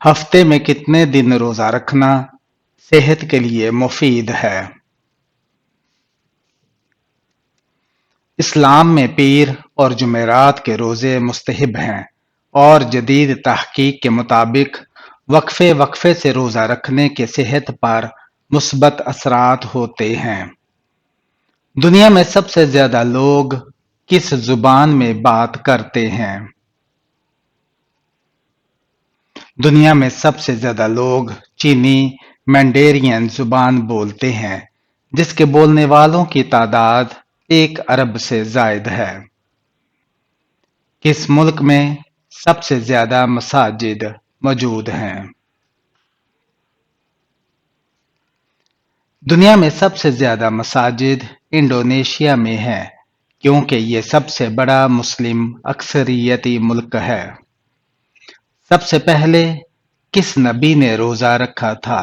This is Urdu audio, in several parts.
ہفتے میں کتنے دن روزہ رکھنا صحت کے لیے مفید ہے؟ اسلام میں پیر اور جمعرات کے روزے مستحب ہیں، اور جدید تحقیق کے مطابق وقفے وقفے سے روزہ رکھنے کے صحت پر مثبت اثرات ہوتے ہیں۔ دنیا میں سب سے زیادہ لوگ کس زبان میں بات کرتے ہیں؟ دنیا میں سب سے زیادہ لوگ چینی مینڈیرین زبان بولتے ہیں، جس کے بولنے والوں کی تعداد 1 ارب سے زائد ہے۔ کس ملک میں سب سے زیادہ مساجد موجود ہیں؟ دنیا میں سب سے زیادہ مساجد انڈونیشیا میں ہیں، کیونکہ یہ سب سے بڑا مسلم اکثریتی ملک ہے۔ سب سے پہلے کس نبی نے روزہ رکھا تھا؟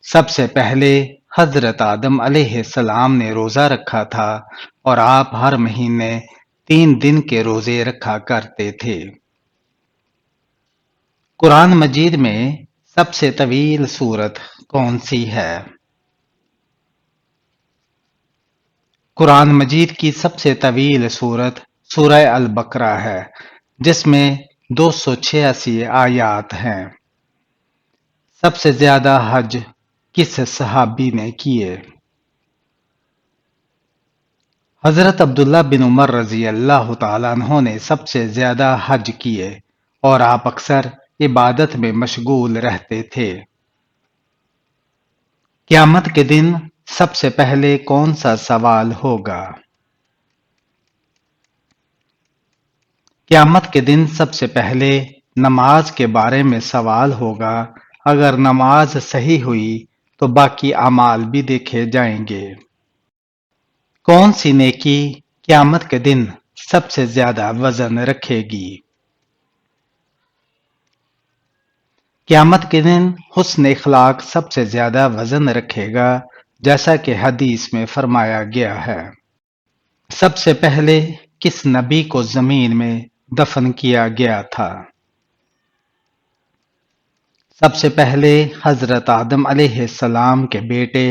سب سے پہلے حضرت آدم علیہ السلام نے روزہ رکھا تھا، اور آپ ہر مہینے 3 دن کے روزے رکھا کرتے تھے۔ قرآن مجید میں سب سے طویل سورت کون سی ہے؟ قرآن مجید کی سب سے طویل سورت سورہ البقرہ ہے، جس میں 286 آیات ہیں۔ سب سے زیادہ حج کس صحابی نے کیے؟ حضرت عبداللہ بن عمر رضی اللہ تعالیٰ عنہ نے سب سے زیادہ حج کیے، اور آپ اکثر عبادت میں مشغول رہتے تھے۔ قیامت کے دن سب سے پہلے کون سا سوال ہوگا؟ قیامت کے دن سب سے پہلے نماز کے بارے میں سوال ہوگا۔ اگر نماز صحیح ہوئی تو باقی اعمال بھی دیکھے جائیں گے۔ کون سی نیکی قیامت کے دن سب سے زیادہ وزن رکھے گی؟ قیامت کے دن حسن اخلاق سب سے زیادہ وزن رکھے گا، جیسا کہ حدیث میں فرمایا گیا ہے۔ سب سے پہلے کس نبی کو زمین میں دفن کیا گیا تھا؟ سب سے پہلے حضرت آدم علیہ السلام کے بیٹے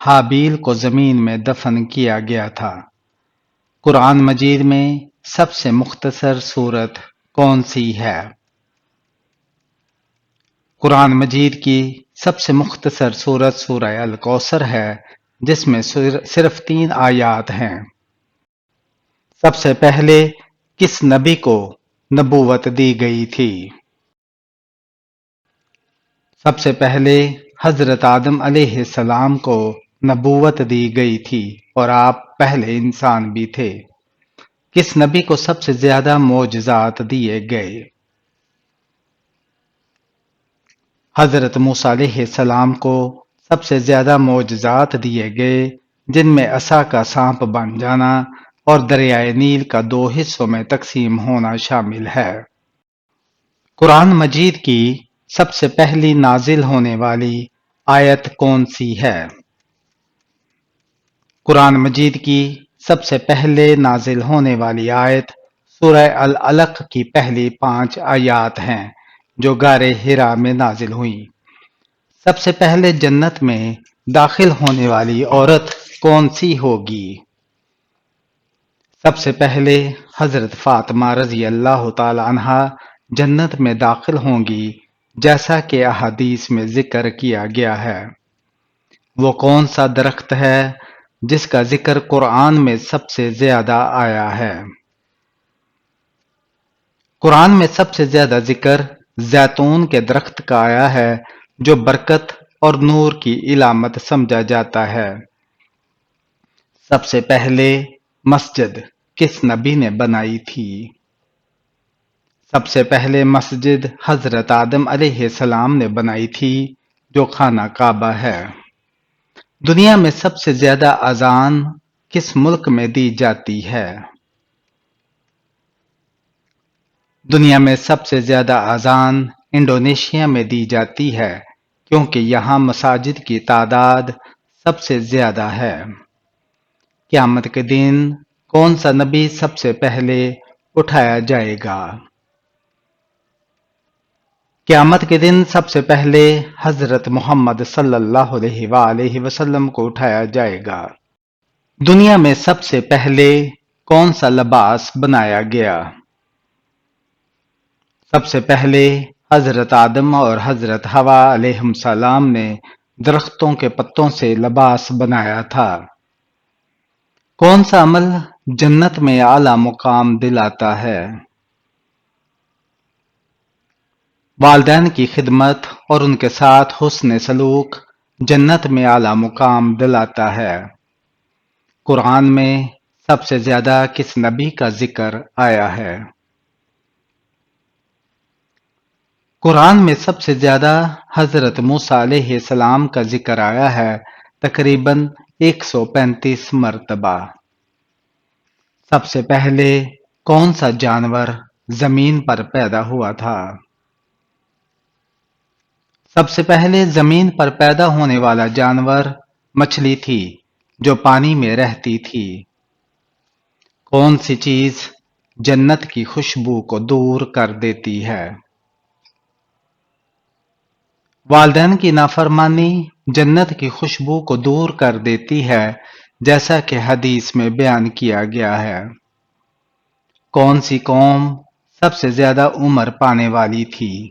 حابیل کو زمین میں دفن کیا گیا تھا۔ قرآن مجید میں سب سے مختصر سورت کون سی ہے؟ قرآن مجید کی سب سے مختصر سورت سورہ الکوثر ہے، جس میں صرف 3 آیات ہیں۔ سب سے پہلے کس نبی کو نبوت دی گئی تھی؟ سب سے پہلے حضرت آدم علیہ السلام کو نبوت دی گئی تھی، اور آپ پہلے انسان بھی تھے۔ کس نبی کو سب سے زیادہ معجزات دیے گئے؟ حضرت موسیٰ علیہ السلام کو سب سے زیادہ معجزات دیے گئے، جن میں عصا کا سانپ بن جانا اور دریائے نیل کا 2 حصوں میں تقسیم ہونا شامل ہے۔ قرآن مجید کی سب سے پہلی نازل ہونے والی آیت کون سی ہے؟ قرآن مجید کی سب سے پہلے نازل ہونے والی آیت سورہ العلق کی پہلی 5 آیات ہیں، جو غار حرا میں نازل ہوئی۔ سب سے پہلے جنت میں داخل ہونے والی عورت کون سی ہوگی؟ سب سے پہلے حضرت فاطمہ رضی اللہ تعالی عنہا جنت میں داخل ہوں گی، جیسا کہ احادیث میں ذکر کیا گیا ہے۔ وہ کون سا درخت ہے جس کا ذکر قرآن میں سب سے زیادہ آیا ہے؟ قرآن میں سب سے زیادہ ذکر زیتون کے درخت کا آیا ہے، جو برکت اور نور کی علامت سمجھا جاتا ہے۔ سب سے پہلے مسجد کس نبی نے بنائی تھی؟ سب سے پہلے مسجد حضرت آدم علیہ السلام نے بنائی تھی، جو خانہ کعبہ ہے۔ دنیا میں سب سے زیادہ اذان کس ملک میں دی جاتی ہے؟ دنیا میں سب سے زیادہ اذان انڈونیشیا میں دی جاتی ہے، کیونکہ یہاں مساجد کی تعداد سب سے زیادہ ہے۔ قیامت کے دن کون سا نبی سب سے پہلے اٹھایا جائے گا؟ قیامت کے دن سب سے پہلے حضرت محمد صلی اللہ علیہ وآلہ وسلم کو اٹھایا جائے گا۔ دنیا میں سب سے پہلے کون سا لباس بنایا گیا؟ سب سے پہلے حضرت آدم اور حضرت حوا علیہ السلام نے درختوں کے پتوں سے لباس بنایا تھا۔ کون سا عمل جنت میں اعلیٰ مقام دلاتا ہے؟ والدین کی خدمت اور ان کے ساتھ حسن سلوک جنت میں اعلیٰ مقام دلاتا ہے۔ قرآن میں سب سے زیادہ کس نبی کا ذکر آیا ہے؟ قرآن میں سب سے زیادہ حضرت موسیٰ علیہ السلام کا ذکر آیا ہے، تقریباً 135 مرتبہ۔ سب سے پہلے کون سا جانور زمین پر پیدا ہوا تھا؟ سب سے پہلے زمین پر پیدا ہونے والا جانور مچھلی تھی جو پانی میں رہتی تھی۔ کون سی چیز جنت کی خوشبو کو دور کر دیتی ہے؟ والدین کی نافرمانی جنت کی خوشبو کو دور کر دیتی ہے، جیسا کہ حدیث میں بیان کیا گیا ہے۔ کون سی قوم سب سے زیادہ عمر پانے والی تھی؟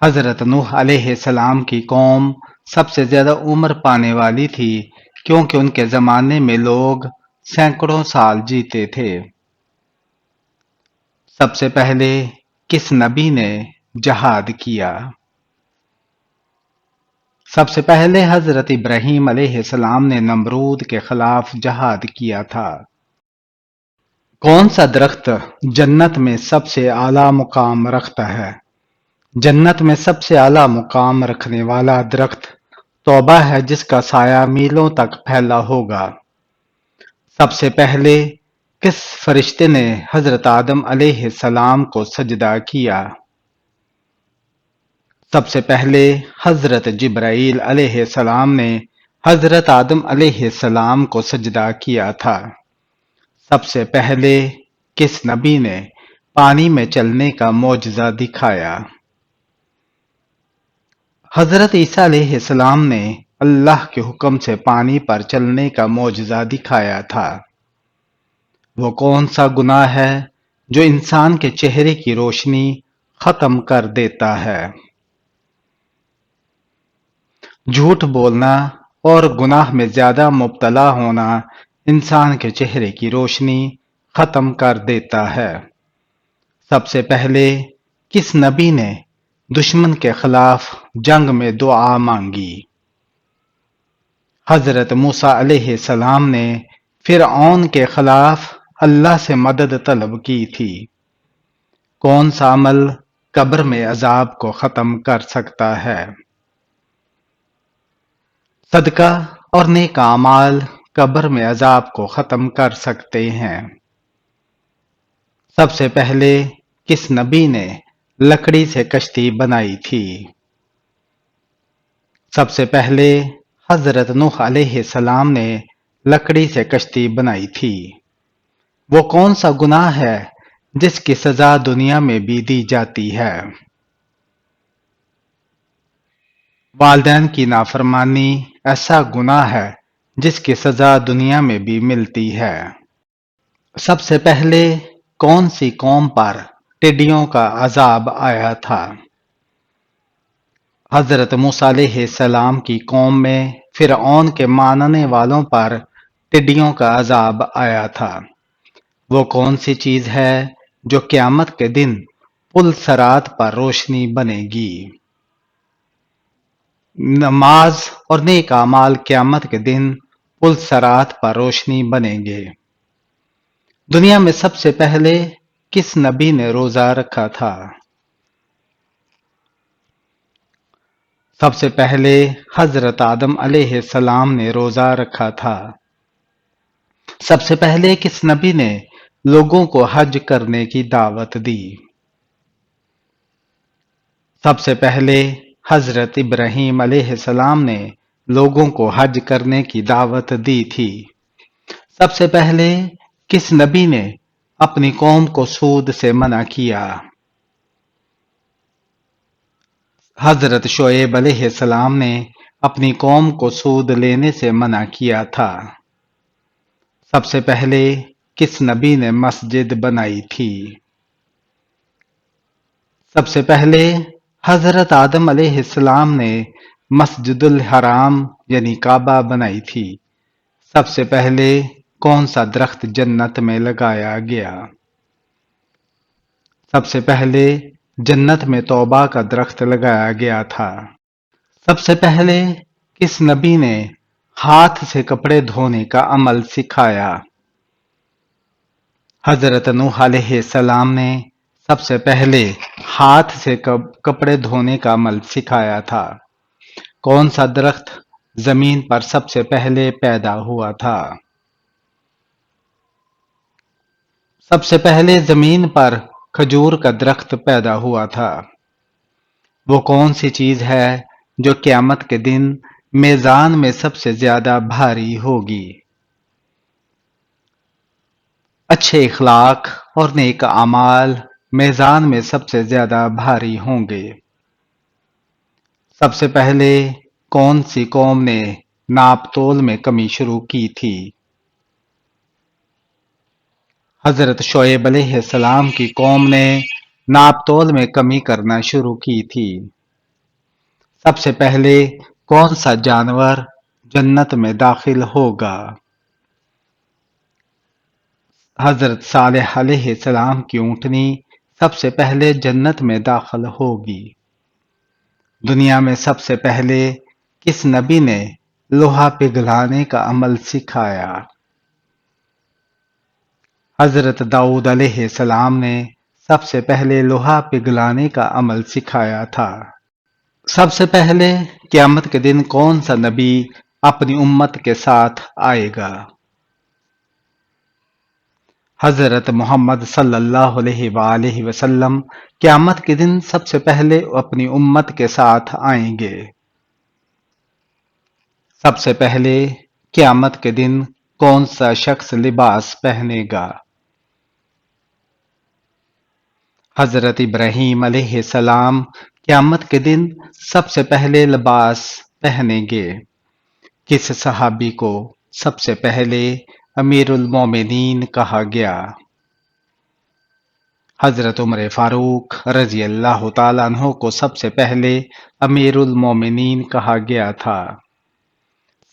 حضرت نوح علیہ السلام کی قوم سب سے زیادہ عمر پانے والی تھی، کیونکہ ان کے زمانے میں لوگ سینکڑوں سال جیتے تھے۔ سب سے پہلے کس نبی نے جہاد کیا؟ سب سے پہلے حضرت ابراہیم علیہ السلام نے نمرود کے خلاف جہاد کیا تھا۔ کون سا درخت جنت میں سب سے اعلیٰ مقام رکھتا ہے؟ جنت میں سب سے اعلیٰ مقام رکھنے والا درخت توبہ ہے، جس کا سایہ میلوں تک پھیلا ہوگا۔ سب سے پہلے کس فرشتے نے حضرت آدم علیہ السلام کو سجدہ کیا؟ سب سے پہلے حضرت جبرائیل علیہ السلام نے حضرت آدم علیہ السلام کو سجدہ کیا تھا۔ سب سے پہلے کس نبی نے پانی میں چلنے کا معجزہ دکھایا؟ حضرت عیسیٰ علیہ السلام نے اللہ کے حکم سے پانی پر چلنے کا معجزہ دکھایا تھا۔ وہ کون سا گناہ ہے جو انسان کے چہرے کی روشنی ختم کر دیتا ہے؟ جھوٹ بولنا اور گناہ میں زیادہ مبتلا ہونا انسان کے چہرے کی روشنی ختم کر دیتا ہے۔ سب سے پہلے کس نبی نے دشمن کے خلاف جنگ میں دعا مانگی؟ حضرت موسیٰ علیہ السلام نے فرعون کے خلاف اللہ سے مدد طلب کی تھی۔ کون سا عمل قبر میں عذاب کو ختم کر سکتا ہے؟ صدقہ اور نیک اعمال قبر میں عذاب کو ختم کر سکتے ہیں۔ سب سے پہلے کس نبی نے لکڑی سے کشتی بنائی تھی؟ سب سے پہلے حضرت نوح علیہ السلام نے لکڑی سے کشتی بنائی تھی۔ وہ کون سا گناہ ہے جس کی سزا دنیا میں بھی دی جاتی ہے؟ والدین کی نافرمانی ایسا گناہ ہے جس کی سزا دنیا میں بھی ملتی ہے۔ سب سے پہلے کون سی قوم پر ٹڈیوں کا عذاب آیا تھا؟ حضرت موسیٰ علیہ السلام کی قوم میں فرعون کے ماننے والوں پر ٹڈیوں کا عذاب آیا تھا۔ وہ کون سی چیز ہے جو قیامت کے دن پل صراط پر روشنی بنے گی؟ نماز اور نیک اعمال قیامت کے دن پل صراط پر روشنی بنیں گے۔ دنیا میں سب سے پہلے کس نبی نے روزہ رکھا تھا؟ سب سے پہلے حضرت آدم علیہ السلام نے روزہ رکھا تھا۔ سب سے پہلے کس نبی نے لوگوں کو حج کرنے کی دعوت دی؟ سب سے پہلے حضرت ابراہیم علیہ السلام نے لوگوں کو حج کرنے کی دعوت دی تھی۔ سب سے پہلے کس نبی نے اپنی قوم کو سود سے منع کیا۔ حضرت شعیب علیہ السلام نے اپنی قوم کو سود لینے سے منع کیا تھا۔ سب سے پہلے کس نبی نے مسجد بنائی تھی؟ سب سے پہلے حضرت آدم علیہ السلام نے مسجد الحرام یعنی کعبہ بنائی تھی۔ سب سے پہلے کون سا درخت جنت میں لگایا گیا؟ سب سے پہلے جنت میں توبہ کا درخت لگایا گیا تھا۔ سب سے پہلے کس نبی نے ہاتھ سے کپڑے دھونے کا عمل سکھایا؟ حضرت نوح علیہ السلام نے سب سے پہلے ہاتھ سے کپڑے دھونے کا عمل سکھایا تھا۔ کون سا درخت زمین پر سب سے پہلے پیدا ہوا تھا؟ سب سے پہلے زمین پر کھجور کا درخت پیدا ہوا تھا۔ وہ کون سی چیز ہے جو قیامت کے دن میزان میں سب سے زیادہ بھاری ہوگی؟ اچھے اخلاق اور نیک اعمال میزان میں سب سے زیادہ بھاری ہوں گے۔ سب سے پہلے کون سی قوم نے ناپ تول میں کمی شروع کی تھی؟ حضرت شعیب علیہ السلام کی قوم نے ناپ تول میں کمی کرنا شروع کی تھی۔ سب سے پہلے کون سا جانور جنت میں داخل ہوگا؟ حضرت صالح علیہ السلام کی اونٹنی سب سے پہلے جنت میں داخل ہوگی۔ دنیا میں سب سے پہلے کس نبی نے لوہا پگھلانے کا عمل سکھایا؟ حضرت داؤد علیہ السلام نے سب سے پہلے لوہا پگھلانے کا عمل سکھایا تھا۔ سب سے پہلے قیامت کے دن کون سا نبی اپنی امت کے ساتھ آئے گا؟ حضرت محمد صلی اللہ علیہ وآلہ وسلم قیامت کے دن سب سے پہلے اپنی امت کے ساتھ آئیں گے۔ سب سے پہلے قیامت کے دن کون سا شخص لباس پہنے گا؟ حضرت ابراہیم علیہ السلام قیامت کے دن سب سے پہلے لباس پہنیں گے۔ کس صحابی کو سب سے پہلے امیر المومنین کہا گیا؟ حضرت عمر فاروق رضی اللہ تعالیٰ عنہ کو سب سے پہلے امیر المومنین کہا گیا تھا۔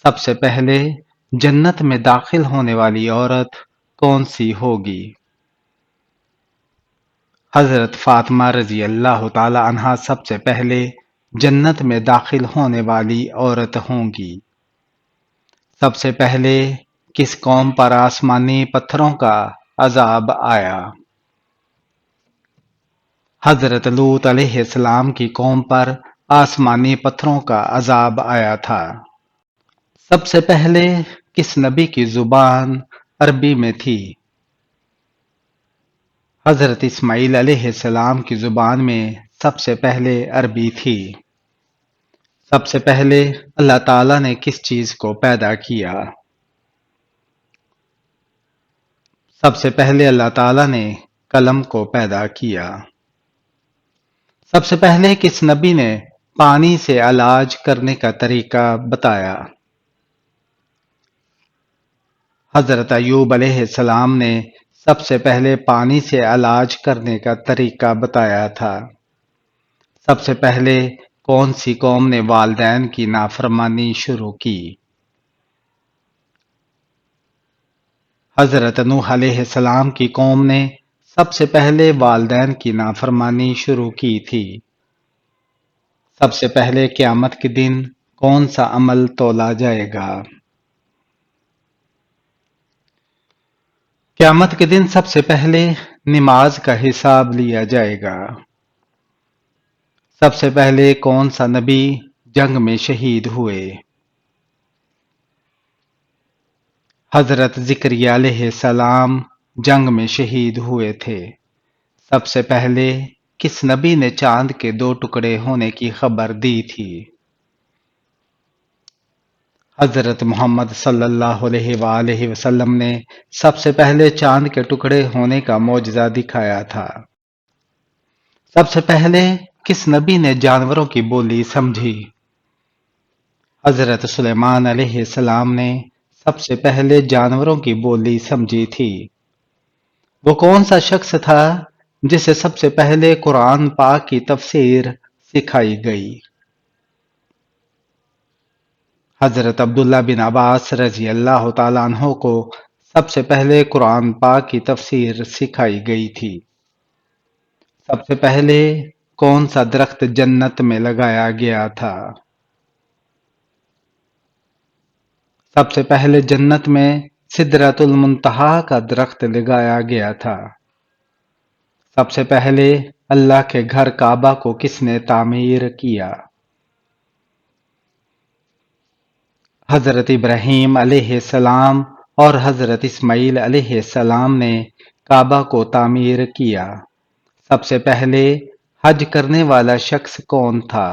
سب سے پہلے جنت میں داخل ہونے والی عورت کون سی ہوگی؟ حضرت فاطمہ رضی اللہ تعالیٰ عنہا سب سے پہلے جنت میں داخل ہونے والی عورت ہوں گی۔ سب سے پہلے کس قوم پر آسمانی پتھروں کا عذاب آیا؟ حضرت لوط علیہ السلام کی قوم پر آسمانی پتھروں کا عذاب آیا تھا۔ سب سے پہلے کس نبی کی زبان عربی میں تھی؟ حضرت اسماعیل علیہ السلام کی زبان میں سب سے پہلے عربی تھی۔ سب سے پہلے اللہ تعالیٰ نے کس چیز کو پیدا کیا؟ سب سے پہلے اللہ تعالیٰ نے قلم کو پیدا کیا۔ سب سے پہلے کس نبی نے پانی سے علاج کرنے کا طریقہ بتایا؟ حضرت ایوب علیہ السلام نے سب سے پہلے پانی سے علاج کرنے کا طریقہ بتایا تھا۔ سب سے پہلے کون سی قوم نے والدین کی نافرمانی شروع کی؟ حضرت نوح علیہ السلام کی قوم نے سب سے پہلے والدین کی نافرمانی شروع کی تھی۔ سب سے پہلے قیامت کے دن کون سا عمل تولا جائے گا؟ قیامت کے دن سب سے پہلے نماز کا حساب لیا جائے گا۔ سب سے پہلے کون سا نبی جنگ میں شہید ہوئے؟ حضرت زکریا علیہ السلام جنگ میں شہید ہوئے تھے۔ سب سے پہلے کس نبی نے چاند کے 2 ٹکڑے ہونے کی خبر دی تھی؟ حضرت محمد صلی اللہ علیہ وآلہ وسلم نے سب سے پہلے چاند کے ٹکڑے ہونے کا معجزہ دکھایا تھا۔ سب سے پہلے کس نبی نے جانوروں کی بولی سمجھی؟ حضرت سلیمان علیہ السلام نے سب سے پہلے جانوروں کی بولی سمجھی تھی۔ وہ کون سا شخص تھا جسے سب سے پہلے قرآن پاک کی تفسیر سکھائی گئی؟ حضرت عبداللہ بن عباس رضی اللہ تعالیٰ عنہ کو سب سے پہلے قرآن پاک کی تفسیر سکھائی گئی تھی۔ سب سے پہلے کون سا درخت جنت میں لگایا گیا تھا؟ سب سے پہلے جنت میں سدرۃ المنتہا کا درخت لگایا گیا تھا۔ سب سے پہلے اللہ کے گھر کعبہ کو کس نے تعمیر کیا؟ حضرت ابراہیم علیہ السلام اور حضرت اسماعیل علیہ السلام نے کعبہ کو تعمیر کیا۔ سب سے پہلے حج کرنے والا شخص کون تھا؟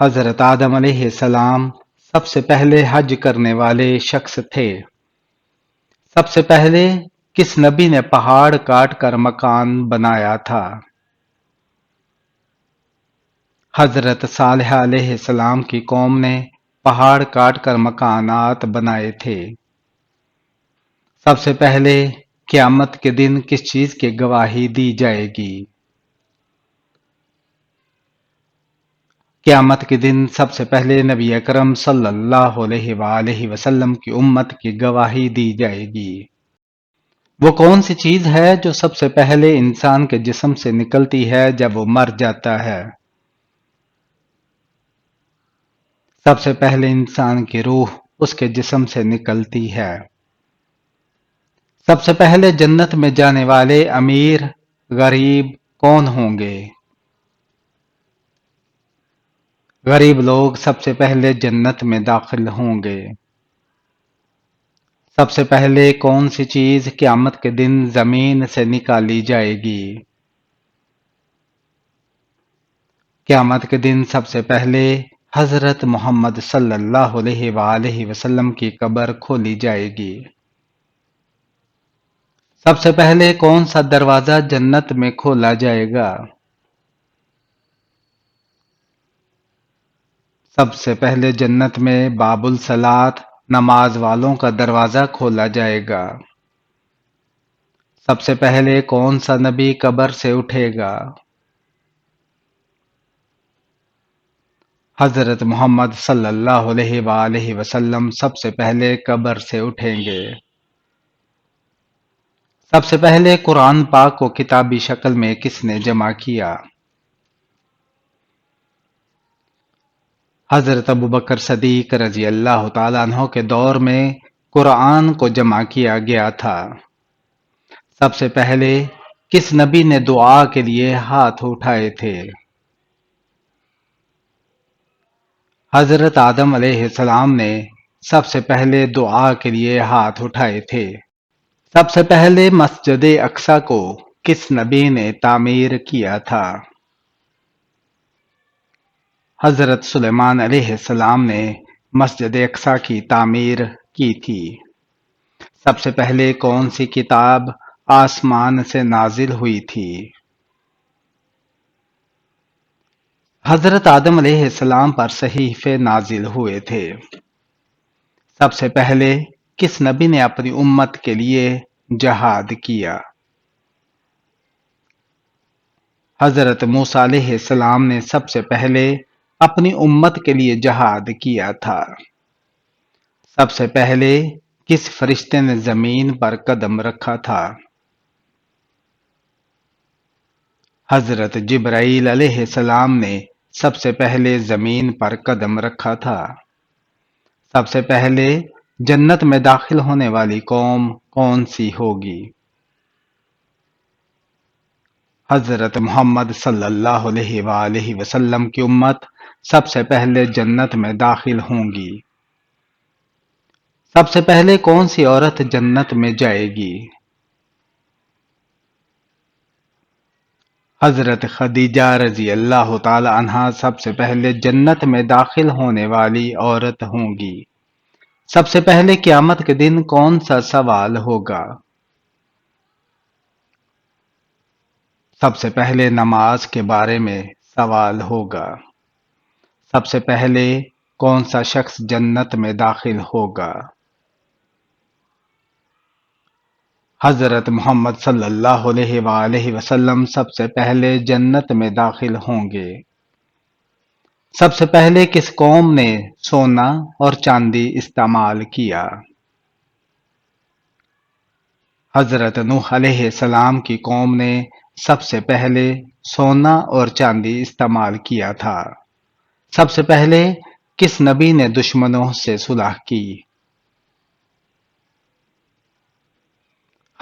حضرت آدم علیہ السلام سب سے پہلے حج کرنے والے شخص تھے۔ سب سے پہلے کس نبی نے پہاڑ کاٹ کر مکان بنایا تھا؟ حضرت صالح علیہ السلام کی قوم نے پہاڑ کاٹ کر مکانات بنائے تھے۔ سب سے پہلے قیامت کے دن کس چیز کی گواہی دی جائے گی؟ قیامت کے دن سب سے پہلے نبی اکرم صلی اللہ علیہ وآلہ وسلم کی امت کی گواہی دی جائے گی۔ وہ کون سی چیز ہے جو سب سے پہلے انسان کے جسم سے نکلتی ہے جب وہ مر جاتا ہے؟ سب سے پہلے انسان کی روح اس کے جسم سے نکلتی ہے۔ سب سے پہلے جنت میں جانے والے امیر غریب کون ہوں گے؟ غریب لوگ سب سے پہلے جنت میں داخل ہوں گے۔ سب سے پہلے کون سی چیز قیامت کے دن زمین سے نکالی جائے گی؟ قیامت کے دن سب سے پہلے حضرت محمد صلی اللہ علیہ وآلہ وسلم کی قبر کھولی جائے گی۔ سب سے پہلے کون سا دروازہ جنت میں کھولا جائے گا؟ سب سے پہلے جنت میں باب الصلاۃ نماز والوں کا دروازہ کھولا جائے گا۔ سب سے پہلے کون سا نبی قبر سے اٹھے گا؟ حضرت محمد صلی اللہ علیہ وآلہ وسلم سب سے پہلے قبر سے اٹھیں گے۔ سب سے پہلے قرآن پاک کو کتابی شکل میں کس نے جمع کیا؟ حضرت ابوبکر صدیق رضی اللہ تعالیٰ عنہ کے دور میں قرآن کو جمع کیا گیا تھا۔ سب سے پہلے کس نبی نے دعا کے لیے ہاتھ اٹھائے تھے؟ حضرت آدم علیہ السلام نے سب سے پہلے دعا کے لیے ہاتھ اٹھائے تھے۔ سب سے پہلے مسجد اقصی کو کس نبی نے تعمیر کیا تھا؟ حضرت سلیمان علیہ السلام نے مسجد اقصی کی تعمیر کی تھی۔ سب سے پہلے کون سی کتاب آسمان سے نازل ہوئی تھی؟ حضرت آدم علیہ السلام پر صحیفے نازل ہوئے تھے۔ سب سے پہلے کس نبی نے اپنی امت کے لیے جہاد کیا؟ حضرت موسیٰ علیہ السلام نے سب سے پہلے اپنی امت کے لیے جہاد کیا تھا۔ سب سے پہلے کس فرشتے نے زمین پر قدم رکھا تھا؟ حضرت جبرائیل علیہ السلام نے سب سے پہلے زمین پر قدم رکھا تھا۔ سب سے پہلے جنت میں داخل ہونے والی قوم کون سی ہوگی؟ حضرت محمد صلی اللہ علیہ وآلہ وسلم کی امت سب سے پہلے جنت میں داخل ہوں گی۔ سب سے پہلے کون سی عورت جنت میں جائے گی؟ حضرت خدیجہ رضی اللہ تعالی عنہا سب سے پہلے جنت میں داخل ہونے والی عورت ہوں گی۔ سب سے پہلے قیامت کے دن کون سا سوال ہوگا؟ سب سے پہلے نماز کے بارے میں سوال ہوگا۔ سب سے پہلے کون سا شخص جنت میں داخل ہوگا؟ حضرت محمد صلی اللہ علیہ وآلہ وسلم سب سے پہلے جنت میں داخل ہوں گے۔ سب سے پہلے کس قوم نے سونا اور چاندی استعمال کیا؟ حضرت نوح علیہ السلام کی قوم نے سب سے پہلے سونا اور چاندی استعمال کیا تھا۔ سب سے پہلے کس نبی نے دشمنوں سے صلح کی؟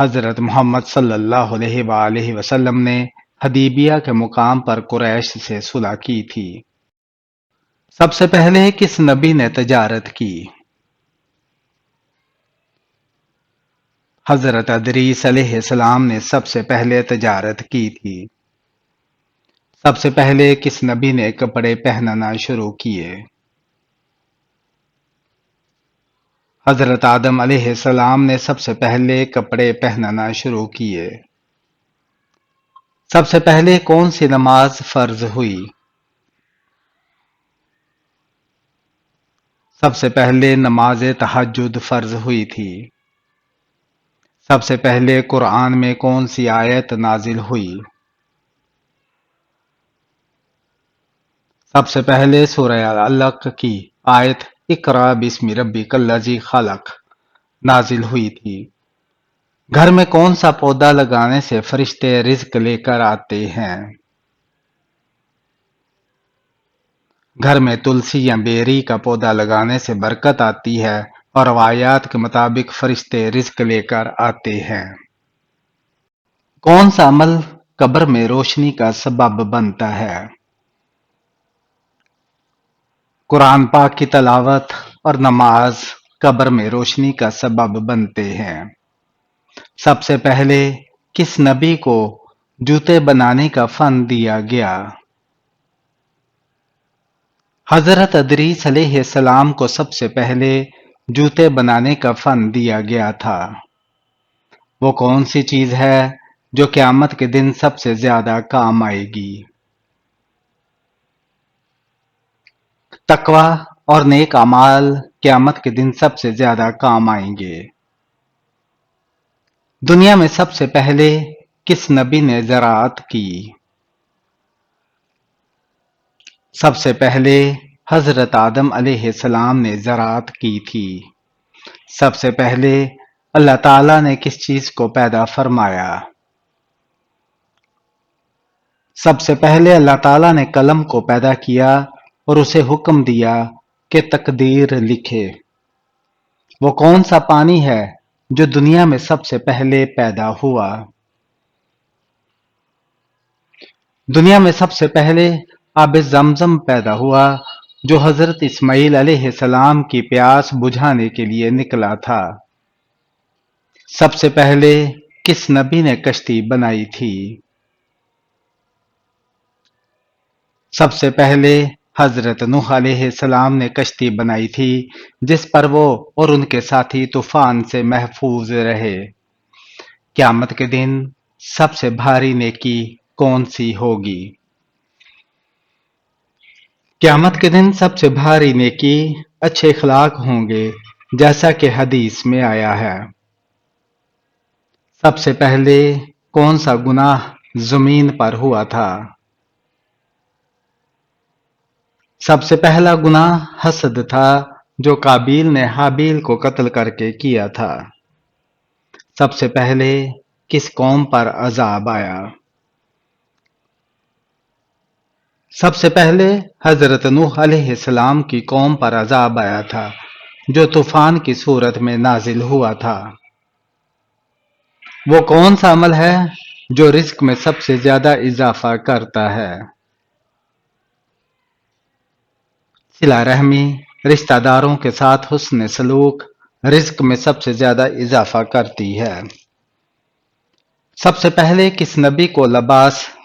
حضرت محمد صلی اللہ علیہ وآلہ وسلم نے حدیبیہ کے مقام پر قریش سے صلح کی تھی۔ سب سے پہلے کس نبی نے تجارت کی؟ حضرت ادریس علیہ السلام نے سب سے پہلے تجارت کی تھی۔ سب سے پہلے کس نبی نے کپڑے پہننا شروع کیے؟ حضرت آدم علیہ السلام نے سب سے پہلے کپڑے پہننا شروع کیے۔ سب سے پہلے کون سی نماز فرض ہوئی؟ سب سے پہلے نماز تہجد فرض ہوئی تھی۔ سب سے پہلے قرآن میں کون سی آیت نازل ہوئی؟ سب سے پہلے سورہ علق کی آیت اقرأ بسم ربک الذی خلق نازل ہوئی تھی۔ گھر میں کون سا پودا لگانے سے فرشتے رزق لے کر آتے ہیں؟ گھر میں تلسی یا بیری کا پودا لگانے سے برکت آتی ہے اور روایات کے مطابق فرشتے رزق لے کر آتے ہیں۔ کون سا عمل قبر میں روشنی کا سبب بنتا ہے؟ قرآن پاک کی تلاوت اور نماز قبر میں روشنی کا سبب بنتے ہیں۔ سب سے پہلے کس نبی کو جوتے بنانے کا فن دیا گیا؟ حضرت ادریس علیہ السلام کو سب سے پہلے جوتے بنانے کا فن دیا گیا تھا۔ وہ کون سی چیز ہے جو قیامت کے دن سب سے زیادہ کام آئے گی؟ تقوی اور نیک اعمال قیامت کے دن سب سے زیادہ کام آئیں گے۔ دنیا میں سب سے پہلے کس نبی نے زراعت کی؟ سب سے پہلے حضرت آدم علیہ السلام نے زراعت کی تھی۔ سب سے پہلے اللہ تعالیٰ نے کس چیز کو پیدا فرمایا؟ سب سے پہلے اللہ تعالیٰ نے قلم کو پیدا کیا اور اسے حکم دیا کہ تقدیر لکھے۔ وہ کون سا پانی ہے جو دنیا میں سب سے پہلے پیدا ہوا؟ دنیا میں سب سے پہلے آب زمزم پیدا ہوا جو حضرت اسماعیل علیہ السلام کی پیاس بجھانے کے لیے نکلا تھا۔ سب سے پہلے کس نبی نے کشتی بنائی تھی؟ سب سے پہلے حضرت نوح علیہ السلام نے کشتی بنائی تھی جس پر وہ اور ان کے ساتھی طوفان سے محفوظ رہے۔ قیامت کے دن سب سے بھاری نیکی کون سی ہوگی؟ قیامت کے دن سب سے بھاری نیکی اچھے اخلاق ہوں گے جیسا کہ حدیث میں آیا ہے۔ سب سے پہلے کون سا گناہ زمین پر ہوا تھا؟ سب سے پہلا گناہ حسد تھا جو قابیل نے حابیل کو قتل کر کے کیا تھا۔ سب سے پہلے کس قوم پر عذاب آیا؟ سب سے پہلے حضرت نوح علیہ السلام کی قوم پر عذاب آیا تھا جو طوفان کی صورت میں نازل ہوا تھا۔ وہ کون سا عمل ہے جو رزق میں سب سے زیادہ اضافہ کرتا ہے؟ صلہ رحمی، رشتہ داروں کے ساتھ حسن سلوک رزق میں سب سے زیادہ اضافہ کرتی ہے۔ سب سے پہلے کس نبی کو لباس